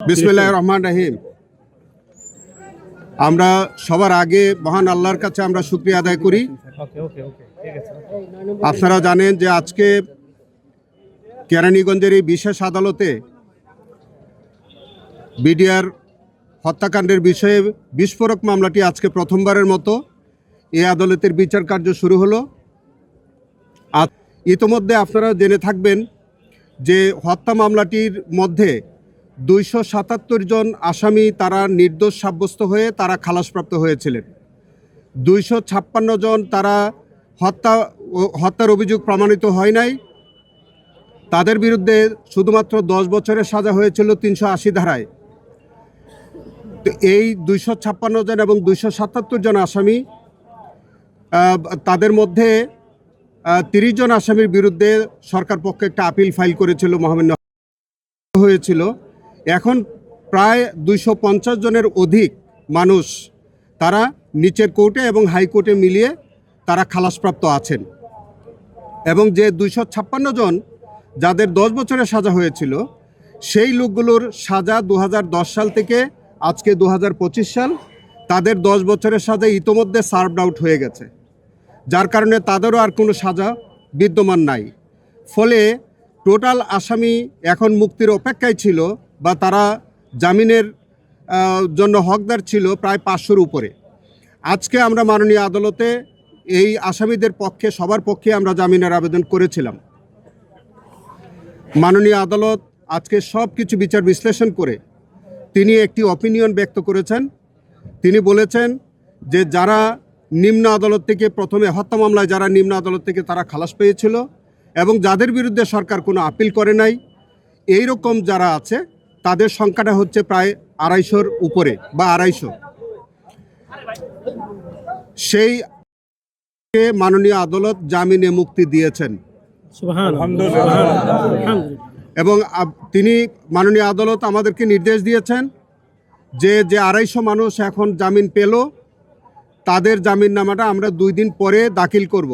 বিসমিল্লাহির রহমানির রহিম। আমরা সবার আগে মহান আল্লাহর কাছে আমরা শুকরিয়া আদায় করি। আপনারা জানেন যে আজকে কেরানীগঞ্জের এই বিশেষ আদালতে বিডিআর হত্যাকাণ্ডের বিষয়ে বিস্ফোরক মামলাটি আজকে প্রথমবারের মতো এই আদালতের বিচার কার্য শুরু হলো। আর ইতোমধ্যে আপনারা জেনে থাকবেন যে হত্যা মামলাটির মধ্যে 277 জন আসামি তারা নির্দোষ সাব্যস্ত হয়ে তারা খালাসপ্রাপ্ত হয়েছিলেন। 256 জন তারা হত্যার অভিযোগ প্রমাণিত হয় নাই, তাদের বিরুদ্ধে শুধুমাত্র 10 বছরের সাজা হয়েছিল 380 ধারায়। তো এই 256 জন এবং 277 জন আসামি, তাদের মধ্যে 30 জন আসামির বিরুদ্ধে সরকার পক্ষে একটা আপিল ফাইল করেছিল, মহামান্য হয়েছিল। এখন প্রায় 250 জনের অধিক মানুষ তারা নিচের কোর্টে এবং হাইকোর্টে মিলিয়ে তারা খালাসপ্রাপ্ত আছেন। এবং যে 256 জন যাদের 10 বছরের সাজা হয়েছিল, সেই লোকগুলোর সাজা 2010 সাল থেকে আজকে 2025 সাল, তাদের 10 বছরের সাজা ইতোমধ্যে সার্ভড আউট হয়ে গেছে, যার কারণে তাদেরও আর কোনো সাজা বিদ্যমান নাই। ফলে টোটাল আসামি এখন মুক্তির অপেক্ষায় ছিল বা তারা জামিনের জন্য হকদার ছিল প্রায় 500-র উপরে। আজকে আমরা মাননীয় আদালতে এই আসামিদের পক্ষে, সবার পক্ষে আমরা জামিনের আবেদন করেছিলাম। মাননীয় আদালত আজকে সব কিছু বিচার বিশ্লেষণ করে তিনি একটি অপিনিয়ন ব্যক্ত করেছেন। তিনি বলেছেন যে যারা নিম্ন আদালত থেকে প্রথমে হত্যা মামলায় যারা নিম্ন আদালত থেকে তারা খালাস পেয়েছিল এবং যাদের বিরুদ্ধে সরকার কোনো আপিল করে নাই, এই রকম যারা আছে তাদের সংখ্যাটা হচ্ছে প্রায় 250-র উপরে বা 250। সেই মাননীয় আদালত জামিনে মুক্তি দিয়েছেন এবং তিনি মাননীয় আদালত আমাদেরকে নির্দেশ দিয়েছেন যে 250 মানুষ এখন জামিন পেল, তাদের জামিন নামাটা আমরা 2 দিন পরে দাখিল করব।